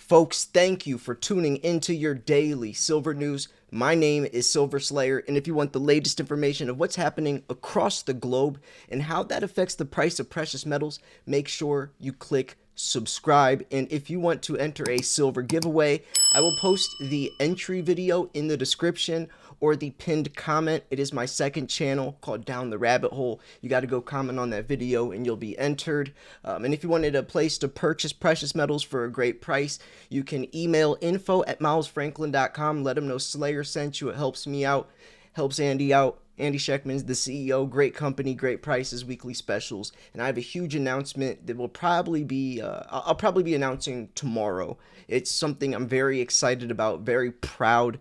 Folks, thank you for tuning into your daily silver news. My name is Silver Slayer, and if you want the latest information of what's happening across the globe and how that affects the price of precious metals, make sure you click subscribe. And if you want to enter a silver giveaway, I will post the entry video in the description or the pinned comment. It is my second channel called Down the Rabbit Hole. You got to go comment on that video and you'll be entered. And if you wanted a place to purchase precious metals for a great price, you can email info@milesfranklin.com. Let them know Slayer sent you. It helps me out, helps Andy out. Andy Sheckman's the CEO, great company, great prices, weekly specials, and I have a huge announcement that will probably be, I'll probably be announcing tomorrow. It's something I'm very excited about, very proud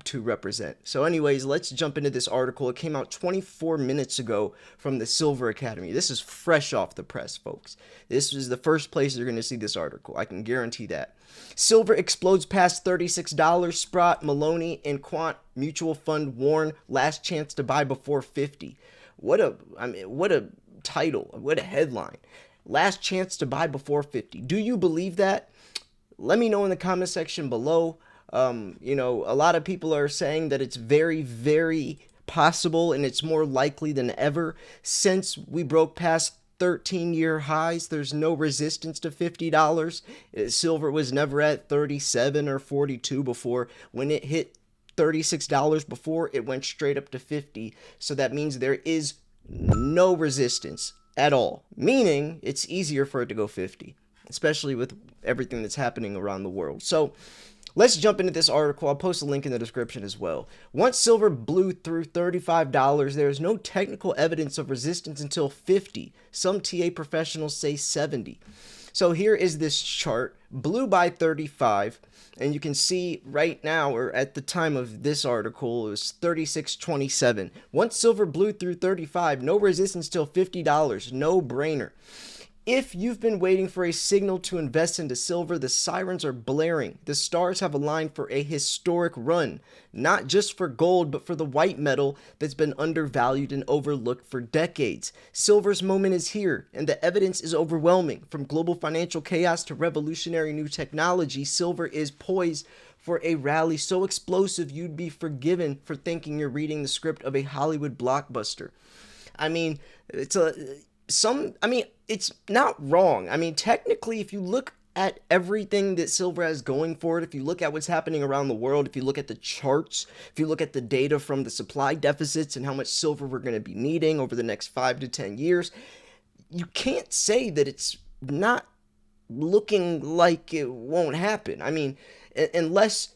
to represent. So anyways, let's jump into this article. It came out 24 minutes ago from the Silver Academy. This is fresh off the press, folks. This is the first place you're going to see this article. I can guarantee that. Silver explodes past $36. Sprott, Maloney, and Quant mutual fund warn last chance to buy before 50. What a title, what a headline. Last chance to buy before 50. Do you believe that? Let me know in the comment section below. A lot of people are saying that it's very, very possible and it's more likely than ever since we broke past 13-year highs. There's no resistance to $50. Silver was never at 37 or 42 before. When it hit $36 before, it went straight up to 50. So that means there is no resistance at all, meaning it's easier for it to go 50, especially with everything that's happening around the world. So let's jump into this article. I'll post a link in the description as well. Once silver blew through $35, there is no technical evidence of resistance until 50. Some TA professionals say 70. So here is this chart, blew by 35, and you can see right now, or at the time of this article, it was 36.27. Once silver blew through 35, no resistance till $50, no brainer. If you've been waiting for a signal to invest into silver, the sirens are blaring. The stars have aligned for a historic run, not just for gold, but for the white metal that's been undervalued and overlooked for decades. Silver's moment is here, and the evidence is overwhelming. From global financial chaos to revolutionary new technology, silver is poised for a rally so explosive you'd be forgiven for thinking you're reading the script of a Hollywood blockbuster. It's not wrong. Technically, if you look at everything that silver has going for it, if you look at what's happening around the world, if you look at the charts, if you look at the data from the supply deficits and how much silver we're going to be needing over the next 5 to 10 years, you can't say that it's not looking like it won't happen. Unless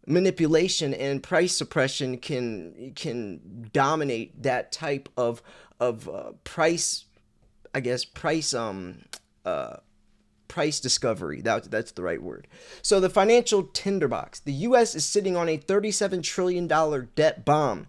manipulation and price suppression can dominate that type of price discovery. That's the right word. So the financial tinderbox. The U.S. is sitting on a $37 trillion debt bomb,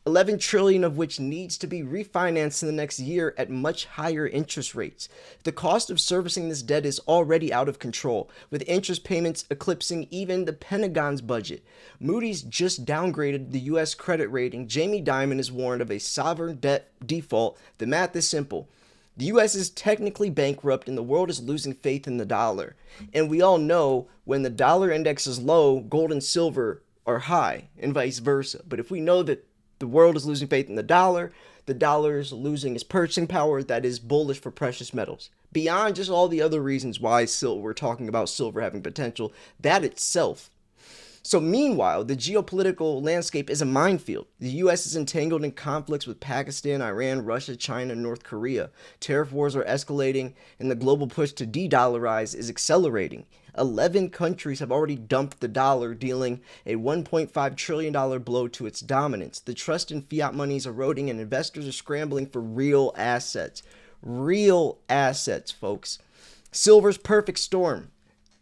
$11 trillion of which needs to be refinanced in the next year at much higher interest rates. The cost of servicing this debt is already out of control, with interest payments eclipsing even the Pentagon's budget. Moody's just downgraded the U.S. credit rating. Jamie Dimon is warned of a sovereign debt default. The math is simple. The U.S. is technically bankrupt and the world is losing faith in the dollar. And we all know when the dollar index is low, gold and silver are high and vice versa. But if we know that the world is losing faith in the dollar is losing its purchasing power, that is bullish for precious metals. Beyond just all the other reasons why we're talking about silver having potential, that itself. So meanwhile, the geopolitical landscape is a minefield. The U.S. is entangled in conflicts with Pakistan, Iran, Russia, China, and North Korea. Tariff wars are escalating, and the global push to de-dollarize is accelerating. 11 countries have already dumped the dollar, dealing a $1.5 trillion blow to its dominance. The trust in fiat money is eroding, and investors are scrambling for real assets. Real assets, folks. Silver's perfect storm.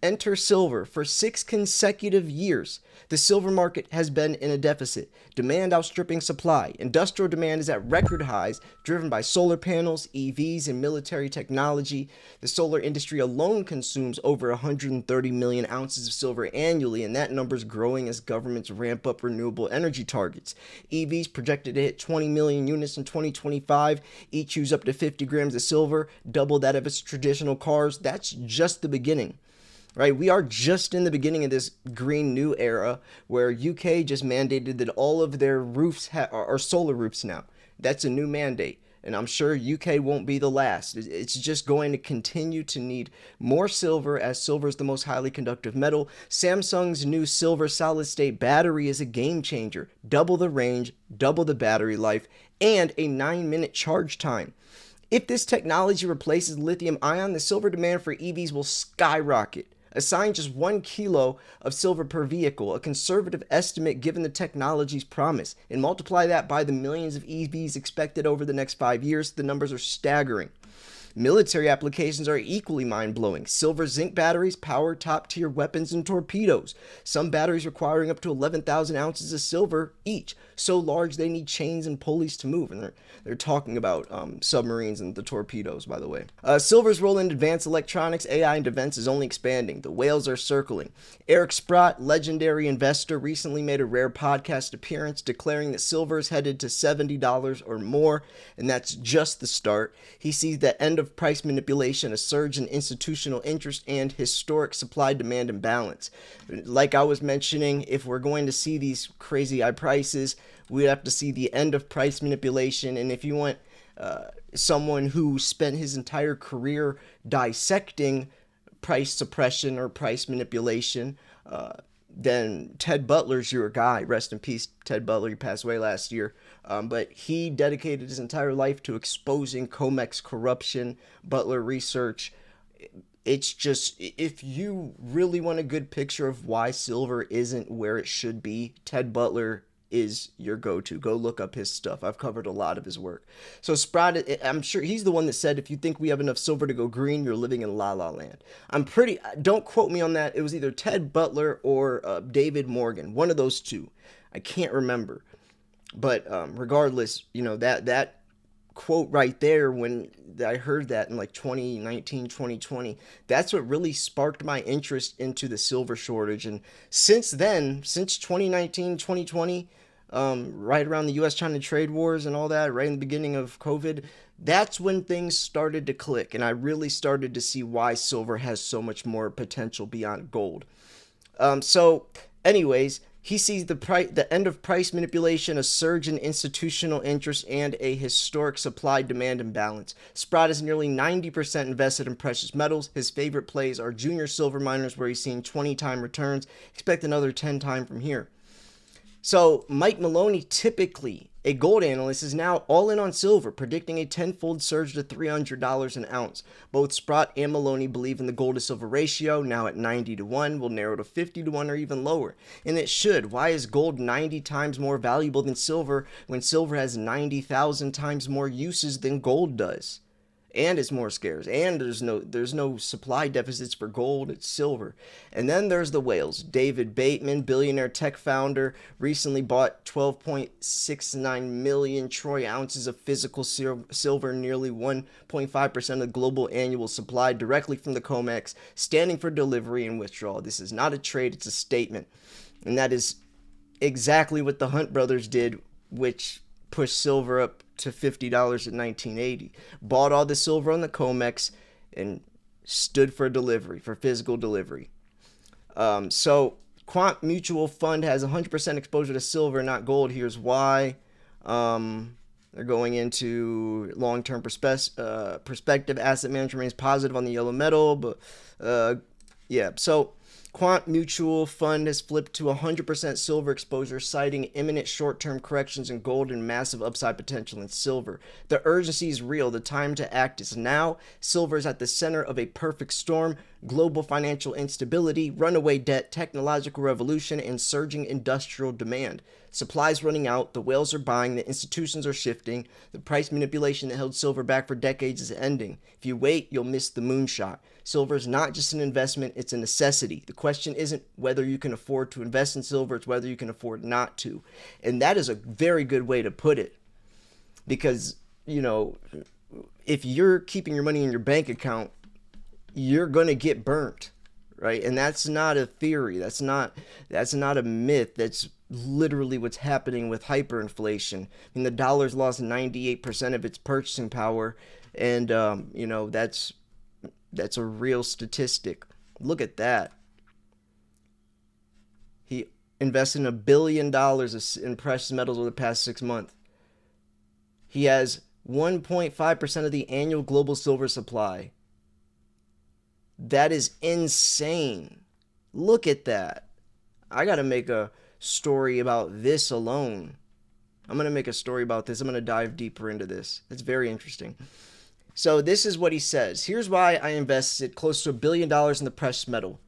Enter silver. For 6 consecutive years, the silver market has been in a deficit, demand outstripping supply. Industrial demand is at record highs, driven by solar panels, EVs, and military technology. The solar industry alone consumes over 130 million ounces of silver annually, and that number is growing as governments ramp up renewable energy targets. EVs projected to hit 20 million units in 2025, each use up to 50 grams of silver, double that of its traditional cars. That's just the beginning. right? We are just in the beginning of this green new era where UK just mandated that all of their roofs are solar roofs now. That's a new mandate. And I'm sure UK won't be the last. It's just going to continue to need more silver, as silver is the most highly conductive metal. Samsung's new silver solid state battery is a game changer. Double the range, double the battery life, and a 9-minute charge time. If this technology replaces lithium ion, the silver demand for EVs will skyrocket. Assign just 1 kilo of silver per vehicle, a conservative estimate given the technology's promise, and multiply that by the millions of EVs expected over the next 5 years, the numbers are staggering. Military applications are equally mind-blowing. Silver zinc batteries power top-tier weapons and torpedoes. Some batteries requiring up to 11,000 ounces of silver each, so large they need chains and pulleys to move. And they're talking about submarines and the torpedoes, by the way. Silver's role in advanced electronics, AI, and defense is only expanding. The whales are circling. Eric Sprott, legendary investor, recently made a rare podcast appearance declaring that silver is headed to $70 or more, and that's just the start. He sees the end of price manipulation, a surge in institutional interest, and historic supply-demand imbalance. Like I was mentioning, if we're going to see these crazy high prices, we have to see the end of price manipulation. And if you want someone who spent his entire career dissecting price suppression or price manipulation, then Ted Butler's your guy. Rest in peace, Ted Butler. He passed away last year. But he dedicated his entire life to exposing COMEX corruption, Butler research. It's just, if you really want a good picture of why silver isn't where it should be, Ted Butler is your go-to. Go look up his stuff. I've covered a lot of his work. So Sprott, I'm sure he's the one that said, if you think we have enough silver to go green, you're living in la la land. Don't quote me on that. It was either Ted Butler or David Morgan, one of those two. I can't remember. But regardless, that quote right there, when I heard that in like 2019, 2020, that's what really sparked my interest into the silver shortage. And since then, since 2019, 2020, right around the US-China trade wars and all that, right in the beginning of COVID, that's when things started to click. And I really started to see why silver has so much more potential beyond gold. So anyways, he sees the end of price manipulation, a surge in institutional interest, and a historic supply-demand imbalance. Sprott is nearly 90% invested in precious metals. His favorite plays are junior silver miners, where he's seen 20-time returns. Expect another 10-time from here. So Mike Maloney, typically a gold analyst, is now all in on silver, predicting a tenfold surge to $300 an ounce. Both Sprott and Maloney believe in the gold to silver ratio, now at 90-1, will narrow to 50-1 or even lower. And it should. Why is gold 90 times more valuable than silver when silver has 90,000 times more uses than gold does? And it's more scarce, and there's no supply deficits for gold. It's silver. And then there's the whales. David Bateman, billionaire tech founder, recently bought 12.69 million troy ounces of physical silver, nearly 1.5% of the global annual supply, directly from the COMEX, standing for delivery and withdrawal. This is not a trade, it's a statement. And that is exactly what the Hunt brothers did, which pushed silver up to $50 in 1980. Bought all the silver on the COMEX and stood for delivery, for physical delivery. So Quant Mutual Fund has 100% exposure to silver, not gold. Here's why. They're going into long-term perspective. Asset management remains positive on the yellow metal, but yeah. So Quant Mutual Fund has flipped to 100% silver exposure, citing imminent short-term corrections in gold and massive upside potential in silver. The urgency is real. The time to act is now. Silver is at the center of a perfect storm: global financial instability, runaway debt, technological revolution, and surging industrial demand. Supply's running out, the whales are buying, the institutions are shifting, the price manipulation that held silver back for decades is ending. If you wait, you'll miss the moonshot. Silver is not just an investment, it's a necessity. The question isn't whether you can afford to invest in silver, it's whether you can afford not to. And that is a very good way to put it. Because, if you're keeping your money in your bank account, you're going to get burnt, right? And that's not a theory. That's not a myth. That's literally what's happening with hyperinflation. I mean, the dollar's lost 98% of its purchasing power, and that's a real statistic. Look at that. He invested in $1 billion in precious metals over the past 6 months. He has 1.5% of the annual global silver supply. That is insane. Look at that. I got to make a story about this alone. I'm going to make a story about this. I'm going to dive deeper into this. It's very interesting. So this is what he says. Here's why I invested close to $1 billion in the precious metal,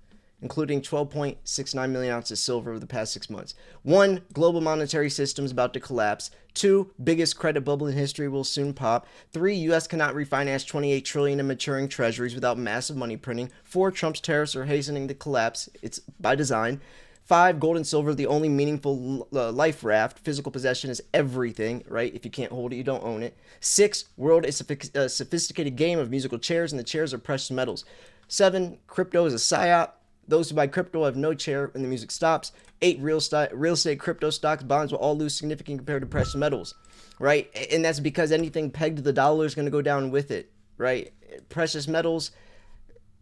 including 12.69 million ounces of silver over the past 6 months. 1, global monetary system is about to collapse. 2, biggest credit bubble in history will soon pop. 3, U.S. cannot refinance 28 trillion in maturing treasuries without massive money printing. 4, Trump's tariffs are hastening the collapse. It's by design. 5, gold and silver, the only meaningful life raft. Physical possession is everything, right? If you can't hold it, you don't own it. 6, world is a sophisticated game of musical chairs, and the chairs are precious metals. 7, crypto is a psyop. Those who buy crypto have no chair when the music stops. 8, real estate, crypto, stocks, bonds will all lose significant compared to precious metals, right? And that's because anything pegged to the dollar is going to go down with it, right? Precious metals,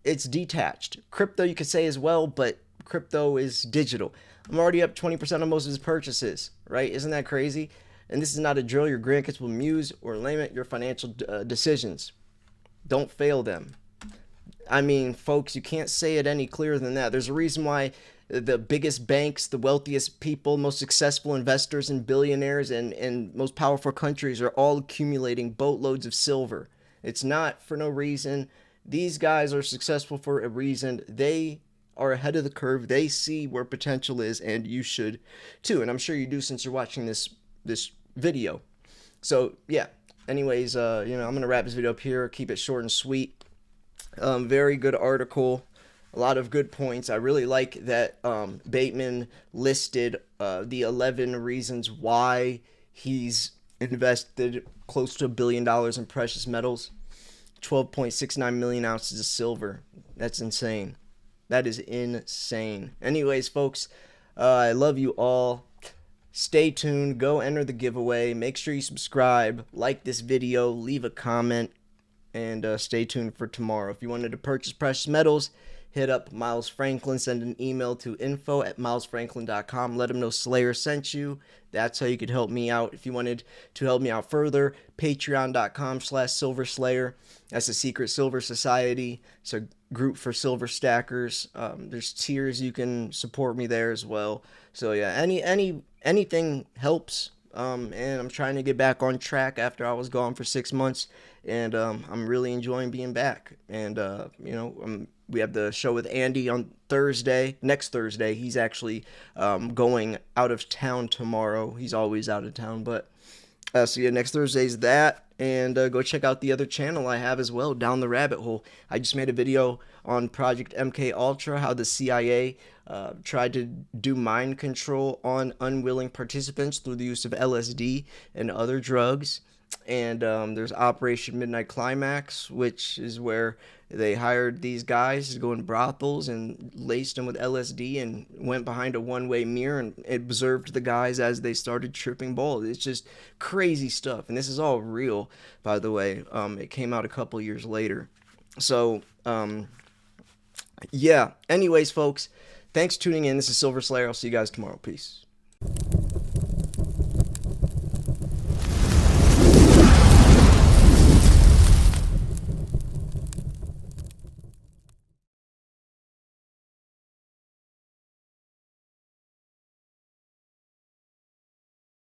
it's detached. Crypto, you could say as well, but crypto is digital. I'm already up 20% on most of his purchases, right? Isn't that crazy? And this is not a drill your grandkids will muse or limit your financial decisions. Don't fail them. I mean, folks, you can't say it any clearer than that. There's a reason why the biggest banks, the wealthiest people, most successful investors and billionaires and most powerful countries are all accumulating boatloads of silver. It's not for no reason. These guys are successful for a reason. They are ahead of the curve. They see where potential is, and you should too. And I'm sure you do since you're watching this video. So yeah. Anyways, I'm gonna wrap this video up here. Keep it short and sweet. Very good article. A lot of good points. I really like that Bateman listed the 11 reasons why he's invested close to $1 billion in precious metals. 12.69 million ounces of silver. That's insane. That is insane. Anyways, folks, I love you all. Stay tuned. Go enter the giveaway. Make sure you subscribe, like this video, leave a comment, and stay tuned for tomorrow. If you wanted to purchase precious metals, hit up Miles Franklin. Send an email to info@milesfranklin.com. Let him know Slayer sent you. That's how you could help me out. If you wanted to help me out further, patreon.com/silverslayer. That's a secret silver society. It's a group for silver stackers. There's tiers. You can support me there as well. So yeah, anything helps. And I'm trying to get back on track after I was gone for 6 months, and I'm really enjoying being back. And we have the show with Andy on next Thursday. He's actually going out of town tomorrow. He's always out of town, but so yeah, next Thursday's that. And go check out the other channel I have as well, Down the Rabbit Hole. I just made a video on Project MK Ultra, how the CIA tried to do mind control on unwilling participants through the use of LSD and other drugs. And there's Operation Midnight Climax, which is where they hired these guys to go in brothels and laced them with LSD and went behind a one-way mirror and observed the guys as they started tripping balls. It's just crazy stuff. And this is all real, by the way. It came out a couple years later. So, yeah. Anyways, folks, thanks for tuning in. This is Silver Slayer. I'll see you guys tomorrow. Peace.